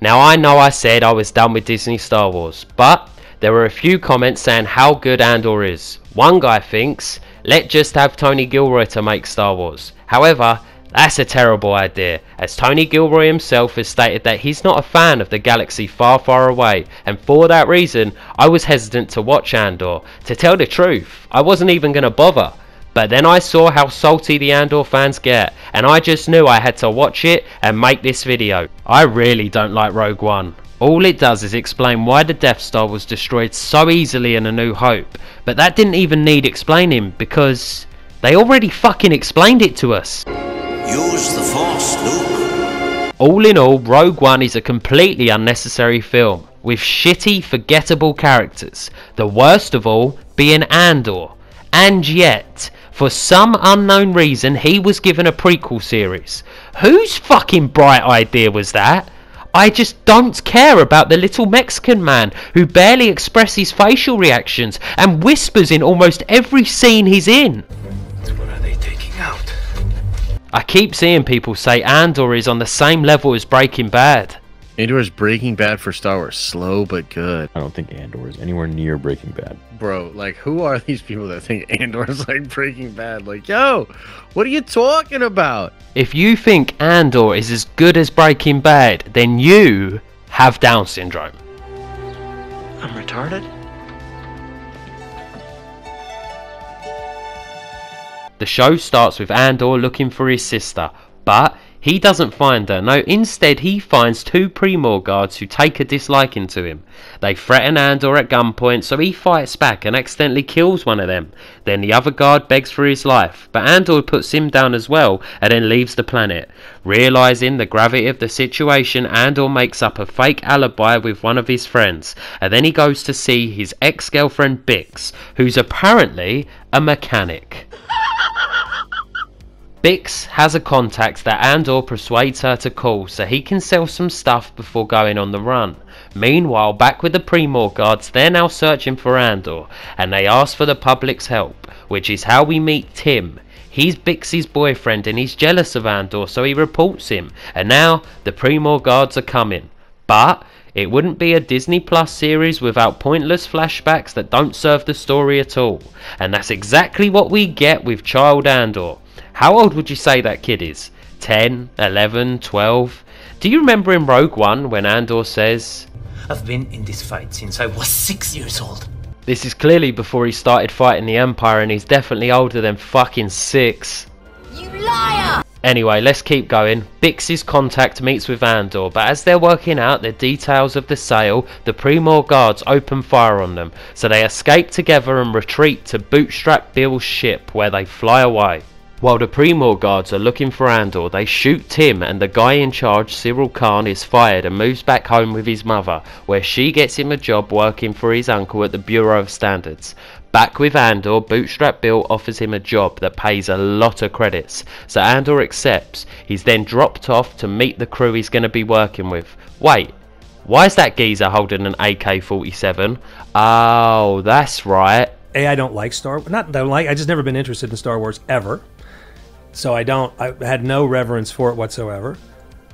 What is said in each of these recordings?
Now I know I said I was done with Disney Star Wars, but there were a few comments saying how good Andor is. One guy thinks, let's just have Tony Gilroy to make Star Wars. However, that's a terrible idea, as Tony Gilroy himself has stated that he's not a fan of the galaxy far, far away, and for that reason, I was hesitant to watch Andor. To tell the truth, I wasn't even going to bother. But then I saw how salty the Andor fans get, and I just knew I had to watch it and make this video. I really don't like Rogue One. All it does is explain why the Death Star was destroyed so easily in A New Hope, but that didn't even need explaining because they already fucking explained it to us. Use the Force, Luke. All in all, Rogue One is a completely unnecessary film, with shitty, forgettable characters, the worst of all being Andor. And yet, for some unknown reason, he was given a prequel series. Whose fucking bright idea was that? I just don't care about the little Mexican man who barely expresses facial reactions and whispers in almost every scene he's in. What are they taking out? I keep seeing people say Andor is on the same level as Breaking Bad. Andor is Breaking Bad for Star Wars. Slow but good. I don't think Andor is anywhere near Breaking Bad. Bro, like, who are these people that think Andor is like Breaking Bad? Like, yo, what are you talking about? If you think Andor is as good as Breaking Bad, then you have Down syndrome. I'm retarded? The show starts with Andor looking for his sister, but he doesn't find her. No, instead he finds two Pre-Mor guards who take a disliking to him. They threaten Andor at gunpoint, so he fights back and accidentally kills one of them. Then the other guard begs for his life, but Andor puts him down as well and then leaves the planet. Realising the gravity of the situation, Andor makes up a fake alibi with one of his friends, and then he goes to see his ex-girlfriend Bix, who's apparently a mechanic. Bix has a contact that Andor persuades her to call so he can sell some stuff before going on the run. Meanwhile, back with the Pre-Mor guards, they're now searching for Andor, and they ask for the public's help, which is how we meet Tim. He's Bix's boyfriend and he's jealous of Andor, so he reports him, and now the Pre-Mor guards are coming. But it wouldn't be a Disney Plus series without pointless flashbacks that don't serve the story at all, and that's exactly what we get with Child Andor. How old would you say that kid is? 10, 11, 12? Do you remember in Rogue One when Andor says, I've been in this fight since I was 6 years old. This is clearly before he started fighting the Empire, and he's definitely older than fucking 6. You liar! Anyway, let's keep going. Bix's contact meets with Andor, but as they're working out the details of the sale, the Pre-Mor guards open fire on them, so they escape together and retreat to Bootstrap Bill's ship, where they fly away. While the Pre-Mor guards are looking for Andor, they shoot Tim, and the guy in charge, Cyril Khan, is fired and moves back home with his mother, where she gets him a job working for his uncle at the Bureau of Standards. Back with Andor, Bootstrap Bill offers him a job that pays a lot of credits, so Andor accepts. He's then dropped off to meet the crew he's going to be working with. Wait, why is that geezer holding an AK-47? Oh, that's right. I don't like Star Wars. I just never been interested in Star Wars ever. So I had no reverence for it whatsoever.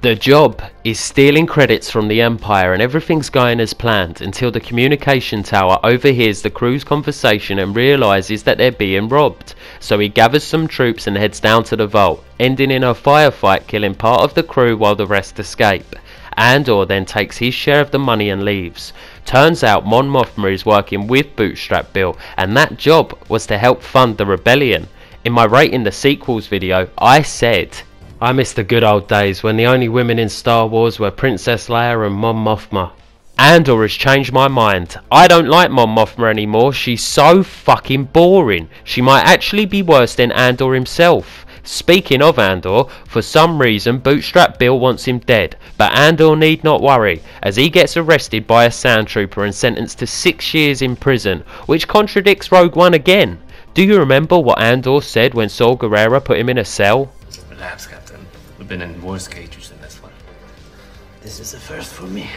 The job is stealing credits from the Empire, and everything's going as planned until the communication tower overhears the crew's conversation and realises that they're being robbed. So he gathers some troops and heads down to the vault, ending in a firefight killing part of the crew while the rest escape. Andor then takes his share of the money and leaves. Turns out Mon Mothma is working with Bootstrap Bill, and that job was to help fund the rebellion. In my rating the sequels video, I said, I miss the good old days when the only women in Star Wars were Princess Leia and Mon Mothma. Andor has changed my mind. I don't like Mon Mothma anymore. She's so fucking boring. She might actually be worse than Andor himself. Speaking of Andor, for some reason Bootstrap Bill wants him dead, but Andor need not worry, as he gets arrested by a sand trooper and sentenced to 6 years in prison, which contradicts Rogue One again. Do you remember what Andor said when Saul Guerrera put him in a cell? Relax, Captain. We've been in worse cages than this one. This is a first for me.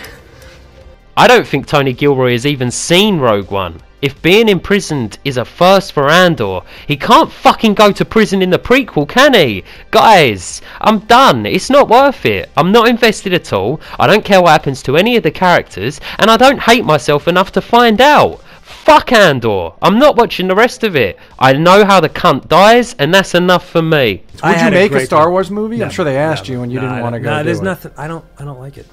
I don't think Tony Gilroy has even seen Rogue One. If being imprisoned is a first for Andor, he can't fucking go to prison in the prequel, can he? Guys, I'm done. It's not worth it. I'm not invested at all. I don't care what happens to any of the characters, and I don't hate myself enough to find out. Fuck Andor. I'm not watching the rest of it. I know how the cunt dies, and that's enough for me. Would you make a Star Wars movie? I'm sure they asked you and you didn't want to go. No, there's do it. nothing. I don't like it.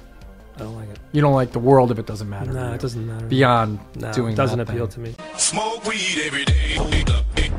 I don't like it. You don't like the world if it doesn't matter. No, it doesn't matter. Beyond No, doing it doesn't that appeal thing. to me. Smoke weed every day.